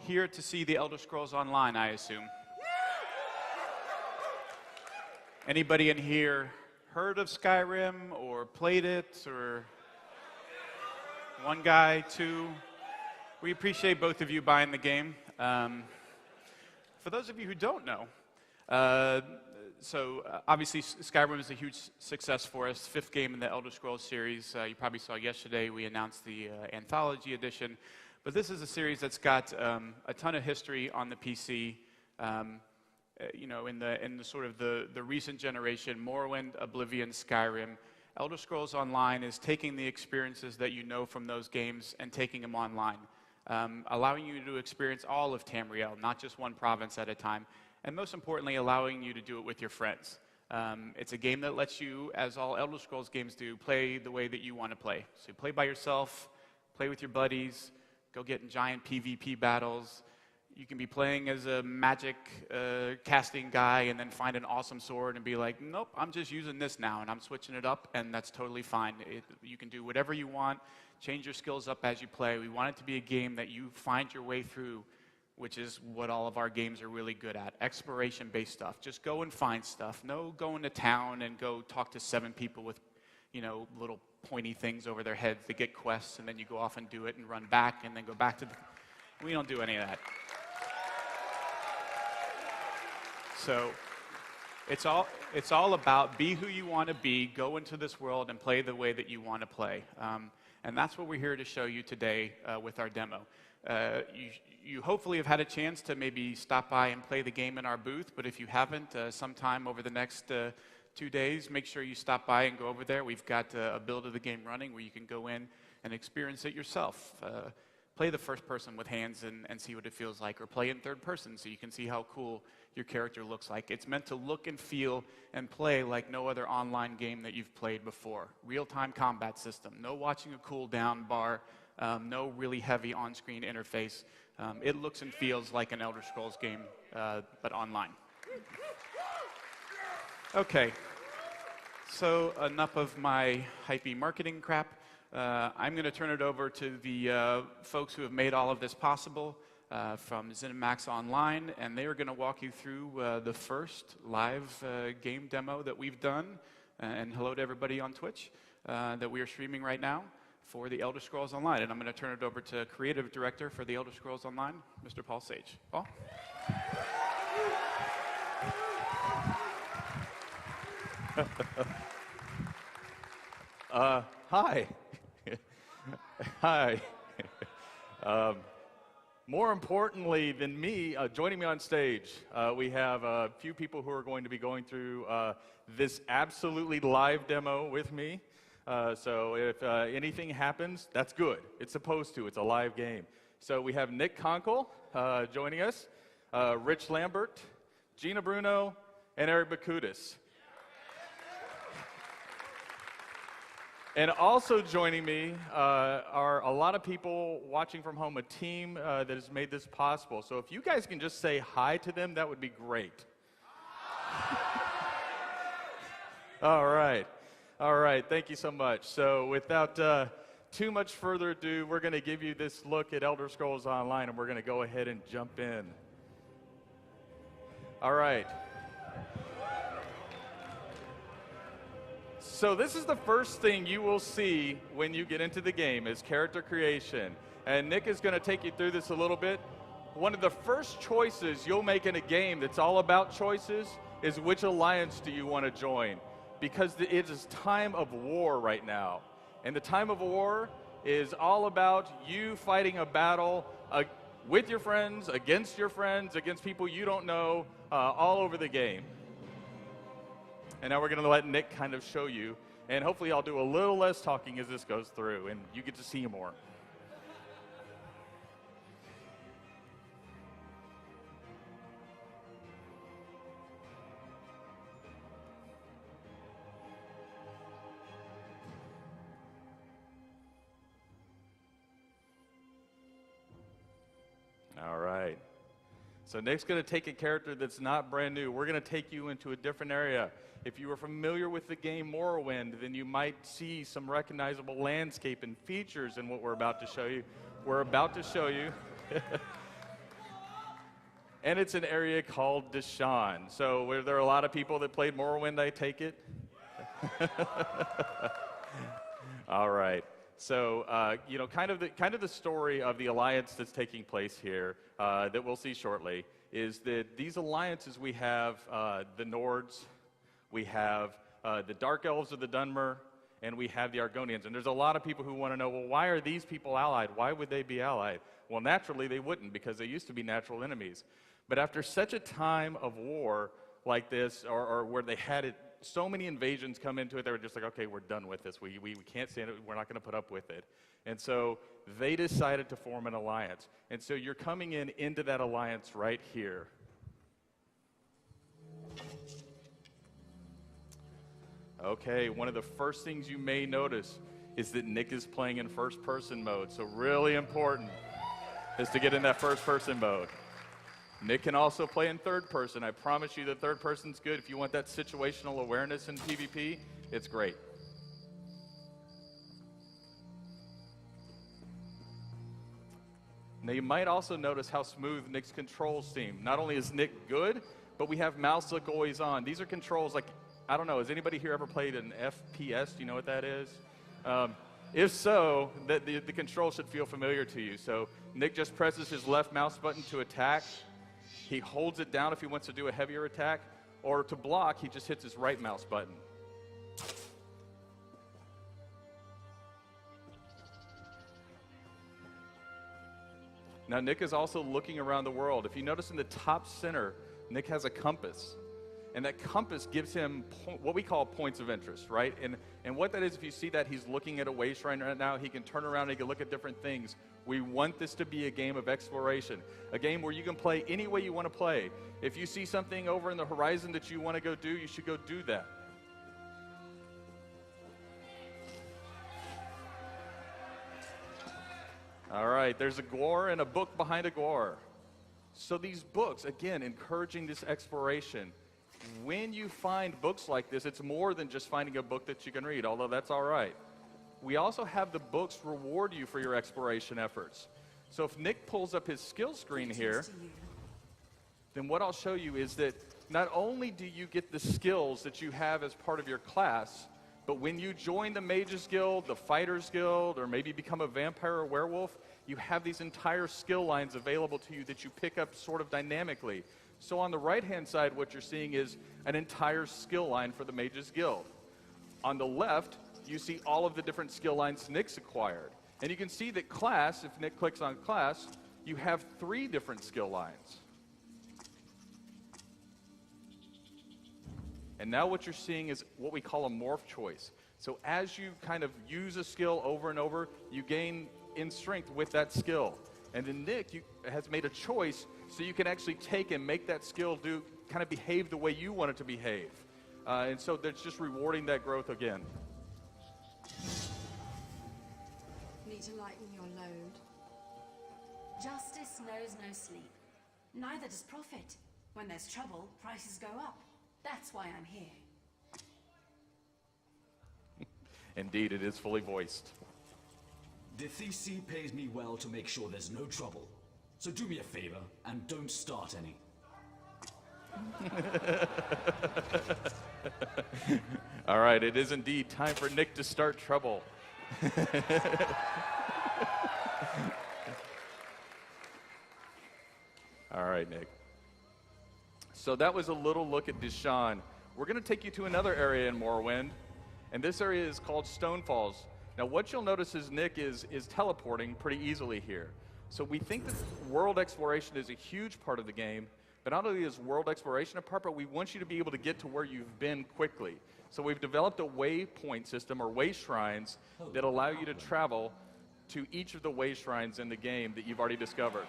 here to see the Elder Scrolls Online, I assume. Anybody in here heard of Skyrim or played it, or one guy, two? We appreciate both of you buying the game. For those of you who don't know, obviously Skyrim is a huge success for us, 5th game in the Elder Scrolls series. You probably saw yesterday we announced the Anthology Edition, but this is a series that's got a ton of history on the PC. In the sort of the recent generation, Morrowind, Oblivion, Skyrim, Elder Scrolls Online is taking the experiences that you know from those games and taking them online, allowing you to experience all of Tamriel, not just one province at a time, and most importantly, allowing you to do it with your friends. It's a game that lets you, as all Elder Scrolls games do, play the way that you want to play. So you play by yourself, play with your buddies, go get in giant PvP battles. You can be playing as a magic casting guy and then find an awesome sword and be like, nope, I'm just using this now and I'm switching it up, and that's totally fine. You can do whatever you want, change your skills up as you play. We want it to be a game that you find your way through, which is what all of our games are really good at, exploration-based stuff. Just go and find stuff. No going to town and go talk to 7 people with, little pointy things over their heads to get quests, and then you go off and do it and run back and then go back to the... We don't do any of that. So it's all about be who you want to be, go into this world and play the way that you want to play. And that's what we're here to show you today with our demo. You hopefully have had a chance to maybe stop by and play the game in our booth, but if you haven't, sometime over the next 2 days, make sure you stop by and go over there. We've got a build of the game running where you can go in and experience it yourself. Play the first person with hands and see what it feels like, or play in third person so you can see how cool your character looks like. It's meant to look and feel and play like no other online game that you've played before. Real-time combat system, no watching a cooldown bar, no really heavy on-screen interface. It looks and feels like an Elder Scrolls game, but online. Okay, so enough of my hypey marketing crap. I'm going to turn it over to the folks who have made all of this possible from ZeniMax Online, and they are going to walk you through the first live game demo that we've done. And hello to everybody on Twitch that we are streaming right now for the Elder Scrolls Online. And I'm going to turn it over to Creative Director for the Elder Scrolls Online, Mr. Paul Sage. Paul? Hi. Hi. More importantly than me, joining me on stage, we have a few people who are going to be going through this absolutely live demo with me. So if anything happens, that's good. It's supposed to. It's a live game. So we have Nick Conkle joining us, Rich Lambert, Gina Bruno, and Eric Bakudis. And also joining me are a lot of people watching from home, a team that has made this possible. So if you guys can just say hi to them, that would be great. All right. All right. Thank you so much. So without too much further ado, we're going to give you this look at Elder Scrolls Online, and we're going to go ahead and jump in. All right. So this is the first thing you will see when you get into the game, is character creation. And Nick is going to take you through this a little bit. One of the first choices you'll make in a game that's all about choices is which alliance do you want to join. Because it is time of war right now. And the time of war is all about you fighting a battle with your friends, against people you don't know, all over the game. And now we're going to let Nick kind of show you. And hopefully I'll do a little less talking as this goes through, and you get to see more. All right. So Nick's going to take a character that's not brand new. We're going to take you into a different area. If you are familiar with the game Morrowind, then you might see some recognizable landscape and features in what we're about to show you. We're about to show you and it's an area called Deshaun. So were there a lot of people that played Morrowind, I take it? All right. So, you know, kind of the story of the alliance that's taking place here that we'll see shortly is that these alliances we have the Nords, we have the Dark Elves of the Dunmer, and we have the Argonians. And there's a lot of people who want to know, well, why are these people allied? Why would they be allied? Well, naturally they wouldn't, because they used to be natural enemies. But after such a time of war like this, or where they had it, so many invasions come into it, they were just like, okay, we're done with this. We can't stand it. We're not going to put up with it. And so they decided to form an alliance. And so you're coming into that alliance right here. Okay, one of the first things you may notice is that Nick is playing in first-person mode. So really important is to get in that first-person mode. Nick can also play in third person. I promise you that third person's good. If you want that situational awareness in PvP, it's great. Now you might also notice how smooth Nick's controls seem. Not only is Nick good, but we have mouse click always on. These are controls like, I don't know, has anybody here ever played an FPS? Do you know what that is? If so, the control should feel familiar to you. So Nick just presses his left mouse button to attack. He holds it down if he wants to do a heavier attack, or to block, he just hits his right mouse button. Now, Nick is also looking around the world. If you notice in the top center, Nick has a compass. And that compass gives him what we call points of interest, right? And what that is, if you see that, he's looking at a way shrine right now. He can turn around and he can look at different things. We want this to be a game of exploration, a game where you can play any way you want to play. If you see something over in the horizon that you want to go do, you should go do that. All right, there's a Gwar and a book behind a Gwar. So these books, again, encouraging this exploration. When you find books like this, it's more than just finding a book that you can read, although that's all right. We also have the books reward you for your exploration efforts. So if Nick pulls up his skill screen here, then what I'll show you is that not only do you get the skills that you have as part of your class, but when you join the Mages Guild, the Fighters Guild, or maybe become a vampire or werewolf, you have these entire skill lines available to you that you pick up sort of dynamically. So on the right-hand side, what you're seeing is an entire skill line for the Mages Guild. On the left, you see all of the different skill lines Nick's acquired. And you can see that class, if Nick clicks on class, you have 3 different skill lines. And now what you're seeing is what we call a morph choice. So as you kind of use a skill over and over, you gain in strength with that skill. And then Nick has made a choice so you can actually take and make that skill kind of behave the way you want it to behave. And so that's just rewarding that growth again. Need to lighten your load. Justice knows no sleep. Neither does profit. When there's trouble, prices go up. That's why I'm here. Indeed, it is fully voiced. The TC pays me well to make sure there's no trouble. So do me a favor and don't start any. All right, it is indeed time for Nick to start trouble. All right, Nick. So that was a little look at Deshaun. We're going to take you to another area in Morrowind, and this area is called Stonefalls. Now, what you'll notice is Nick is teleporting pretty easily here. So we think that world exploration is a huge part of the game, but not only is world exploration a part, but we want you to be able to get to where you've been quickly. So we've developed a waypoint system, or way shrines, that allow you to travel to each of the way shrines in the game that you've already discovered.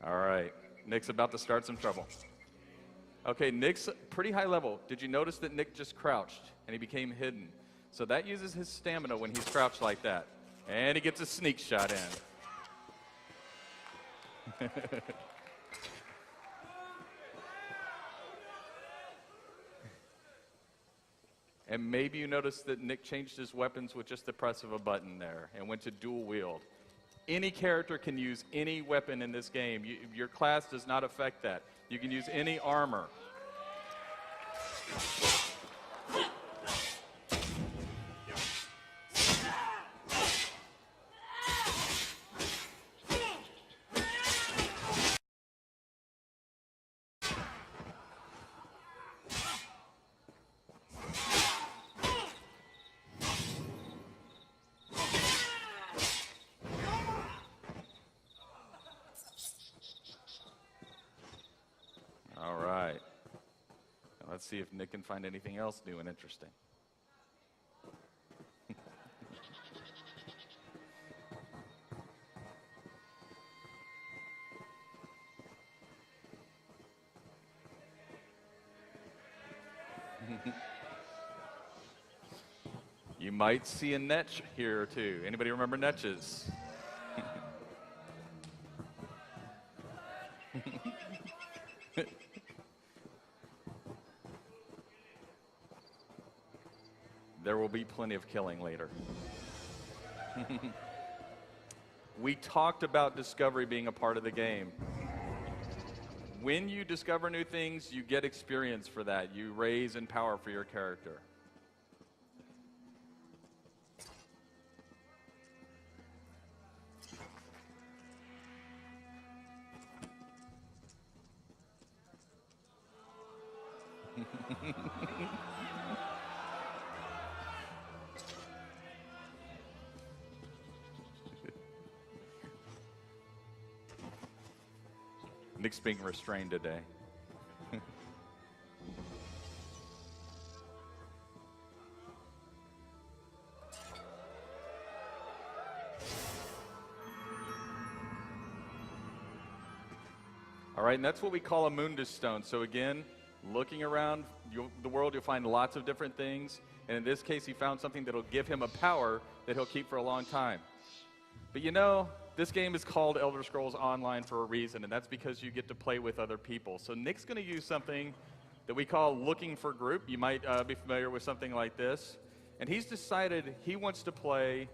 All right, Nick's about to start some trouble. Okay, Nick's pretty high level. Did you notice that Nick just crouched and he became hidden? So that uses his stamina when he's crouched like that. And he gets a sneak shot in. And maybe you noticed that Nick changed his weapons with just the press of a button there and went to dual wield. Any character can use any weapon in this game. Your class does not affect that. You can use any armor. All right. Now let's see if Nick can find anything else new and interesting. You might see a netch here or two. Anybody remember netches? There will be plenty of killing later. We talked about discovery being a part of the game. When you discover new things, you get experience for that. You raise in power for your character. Nick's being restrained today. All right, and that's what we call a Mundus stone. So again, looking around the world, you'll find lots of different things. And in this case, he found something that'll give him a power that he'll keep for a long time. But you know, this game is called Elder Scrolls Online for a reason, and that's because you get to play with other people. So Nick's going to use something that we call looking for group. You might be familiar with something like this. And he's decided he wants to play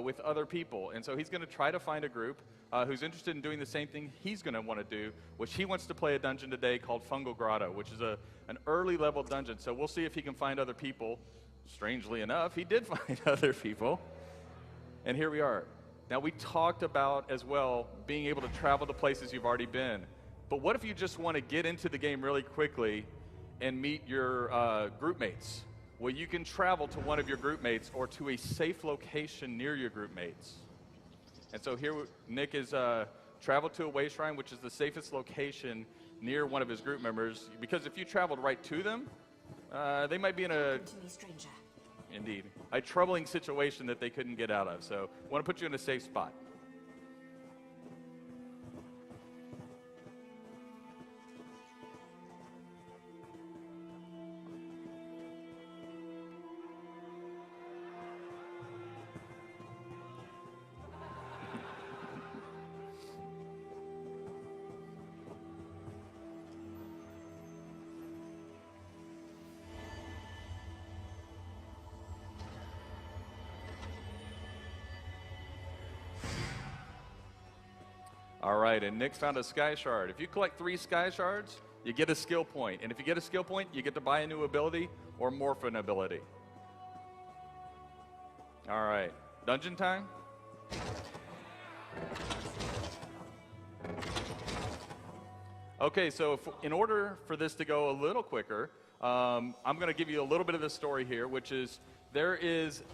with other people. And so he's going to try to find a group who's interested in doing the same thing he's going to want to do, which he wants to play a dungeon today called Fungal Grotto, which is an early level dungeon. So we'll see if he can find other people. Strangely enough, he did find other people. And here we are. Now, we talked about, as well, being able to travel to places you've already been. But what if you just want to get into the game really quickly and meet your group mates? Well, you can travel to one of your group mates or to a safe location near your group mates. And so here, Nick is traveled to a way shrine, which is the safest location near one of his group members. Because if you traveled right to them, they might be in a... Indeed. A troubling situation that they couldn't get out of. So I want to put you in a safe spot. All right, and Nick found a sky shard. If you collect 3 sky shards, you get a skill point. And if you get a skill point, you get to buy a new ability or morph an ability. All right, dungeon time? Okay, so in order for this to go a little quicker, I'm going to give you a little bit of the story here, which is there is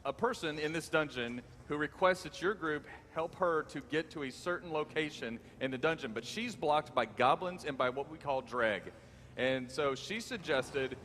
a person in this dungeon who requests that your group help her to get to a certain location in the dungeon, but she's blocked by goblins and by what we call dreg. And so she suggested